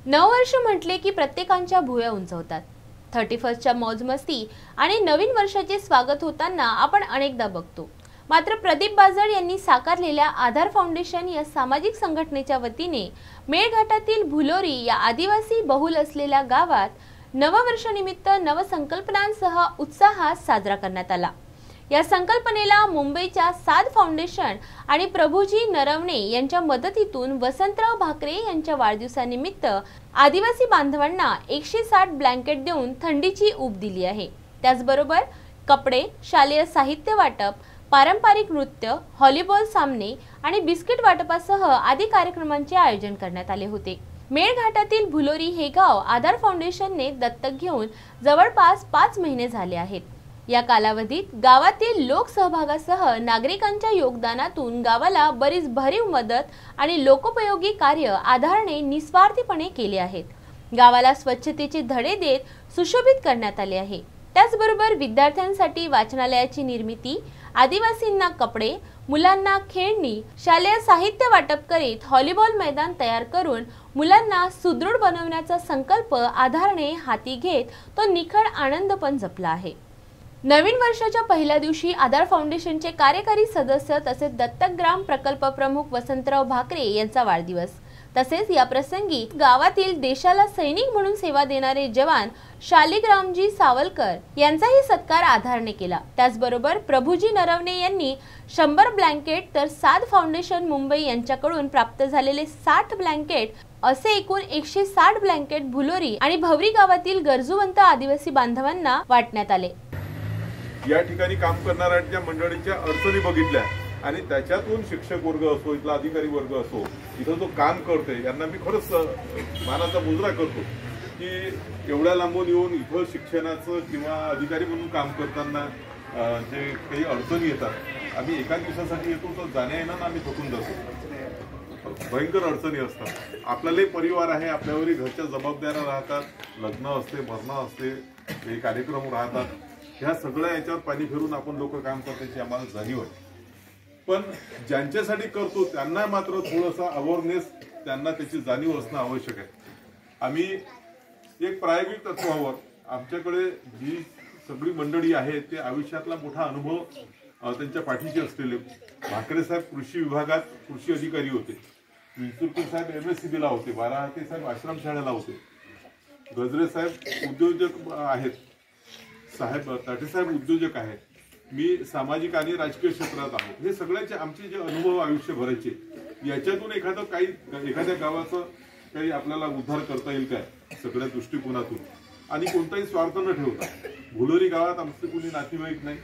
नववर्ष म्हटले की प्रत्येकांच्या भुवया उंचावतात। 31च्या मौजमस्ती आणि नवीन वर्षाचे स्वागत होताना आपण अनेकदा बघतो। मात्र प्रदीप बाजळ यांनी साकारलेल्या आधार फाउंडेशन या सामाजिक संघटनेच्या वतीने मेळघाटातील भुलोरी या आदिवासी बहुल असलेल्या गावात नववर्षानिमित्त नवसंकल्पनांसह उत्साहात साजरा करण्यात आला। या संकल्पनेला मुंबईच्या साध फाउंडेशन आणि प्रभुजी नरवणे यांच्या मदतीतून वसंतराव भाकरे यांच्या वाढदिवसानिमित्त आदिवासी बांधवांना 160 ब्लँकेट देऊन थंडीची ऊब दिली आहे। त्याचबरोबर कपडे, शालेय साहित्य वाटप, पारंपरिक नृत्य, व्हॉलीबॉल सामने आणि बिस्किट वाटपासह आदी कार्यक्रमांचे आयोजन करण्यात आले होते। मेळघाटातील भुलोरी हे गाव आधार फाउंडेशनने दत्तक घेऊन जवळपास 5 महिने झाले आहेत। या कालावधीत गावातील लोकसहभागासह नागरिकांच्या योगदानातून गावाला बरीच भरीव मदत आणि लोकोपयोगी कार्य आधारने निस्वार्थीपणे केले आहेत। गावाला स्वच्छतेचे धडे देत सुशोभित करण्यात आले आहे। त्याचबरोबर विद्यार्थ्यांसाठी वाचनालयाची निर्मिती, आदिवासींना कपडे, मुलांना खेळणी, शालेय साहित्य वाटप करीत व्हॉलीबॉल मैदान तयार करून मुलांना सुदृढ बनवण्याचा संकल्प आधारने हाती घेत तो निखळ आनंद पण जपला आहे। नवीन वर्षाच्या पहिल्या दिवशी आधार फाउंडेशनचे कार्यकारी सदस्य तसेच दत्तक ग्राम प्रकल्प प्रमुख वसंतराव भाकरे यांचा वाढदिवस, तसेच या प्रसंगी गावातील देशाला सैनिक म्हणून सेवा देणारे जवान शालिग्रामजी सावलकर यांचाही सत्कार आधारने केला। त्याचबरोबर प्रभुजी नरवणे यांनी 100 ब्लँकेट तर साध फाउंडेशन मुंबई यांच्याकडून प्राप्त झालेले 60 ब्लँकेट असे एकूण 160 ब्लँकेट भुलोरी आणि भवरी गावातील गरजूवंत आदिवासी बांधवांना वाटण्यात आले। या ठिकाणी काम करणाऱ्या मंडळींच्या अडचणी बघितल्या आणि त्याच्यातून शिक्षक वर्ग असो, इथला अधिकारी वर्ग असो, इथं जो काम करते यांना मी खरंच मानाचा मुजरा करतो की एवढ्या लांबून येऊन इथं शिक्षणाचं किंवा अधिकारी म्हणून काम करताना जे काही अडचणी येतात, आम्ही एका दिवसासाठी येतो तर जाण्या येणं आम्ही थकून जातो। भयंकर अडचणी असतात। आपल्यालाही परिवार आहे, आपल्यावरही घरच्या जबाबदाऱ्या राहतात, लग्न असते, मरण असते, काही कार्यक्रम राहतात। ह्या सगळ्या याच्यावर पाणी फिरून आपण लोक काम करण्याची आम्हाला जाणीव आहे। पण ज्यांच्यासाठी करतो त्यांना मात्र थोडंसं अवेअरनेस, त्यांना त्याची जाणीव असणं आवश्यक आहे। आम्ही एक प्रायोगिक तत्वावर आमच्याकडे जी सगळी मंडळी आहे ते आयुष्यातला मोठा अनुभव त्यांच्या पाठीशी असलेले भाकरे साहेब कृषी विभागात कृषी अधिकारी होते, विंचुरकर साहेब MSCB ला होते, बाराहाते साहेब आश्रमशाळेला होते, गजरे साहेब उद्योजक आहेत, साहेब ताटे साहेब उद्योजक आहेत, मी सामाजिक आणि राजकीय क्षेत्रात आहोत। हे सगळ्याचे आमचे जे अनुभव आयुष्यभराचे, याच्यातून एखाद्या गावाचं काही आपल्याला उद्धार करता येईल काय सगळ्या दृष्टिकोनातून, आणि कोणताही स्वार्थ न ठेवता। भुलोरी गावात आमचे कोणी नातेवाईक नाही,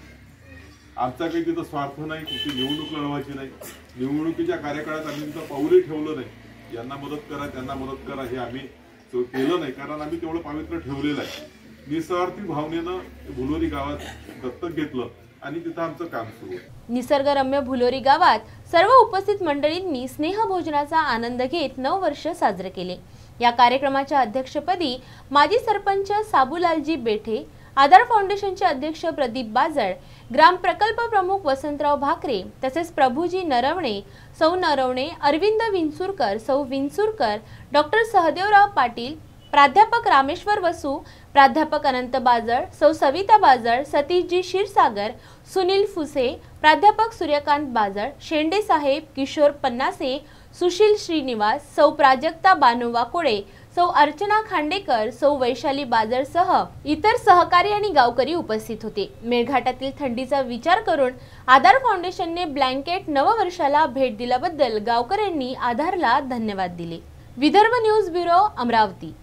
आमचा काही तिथं स्वार्थ नाही, कुठली निवडणूक लढवायची नाही, निवडणुकीच्या कार्यकाळात आम्ही तिथं पाऊलही ठेवलं नाही। यांना मदत करा, त्यांना मदत करा हे आम्ही केलं नाही, कारण आम्ही तेवढं पावित्र्य ठेवलेलं आहे। निस्वार्थी भावनेनं भुलोरी गावात दत्तक घेतलं आणि तिथं आमचं काम सुरू आहे। निसर्गरम्य भुलोरी गावात सर्व उपस्थित मंडळींनी स्नेहभोजनाचा आनंद घेत नववर्ष साजरे केले। या कार्यक्रमाच्या अध्यक्षपदी माजी सरपंच साबुलालजी बेठे, आधार फाउंडेशनचे अध्यक्ष प्रदीप बाजळ, ग्राम प्रकल्प प्रमुख वसंतराव भाकरे, तसेच प्रभुजी नरवणे, सौ नरवणे, अरविंद विंचुरकर, सौ विंचुरकर, डॉक्टर सहदेवराव पाटील, प्राध्यापक रामेश्वर वसू, प्राध्यापक अनंत बाजळ, सौ सविता बाजळ, सतीशजी क्षीरसागर, सुनील फुसे, प्राध्यापक सूर्यकांत बाजळ, शेंडे साहेब, किशोर पन्नासे, सुशील श्रीनिवास, सौ प्राजक्ता बानू वाकोडे, सौ अर्चना खांडेकर, सौ वैशाली बाजळसह इतर सहकारी आणि गावकरी उपस्थित होते। मेळघाटातील थंडीचा विचार करून आधार फाउंडेशनने ब्लँकेट नववर्षाला भेट दिल्याबद्दल गावकऱ्यांनी आधारला धन्यवाद दिले। Vidarbha news bureau, Amravati.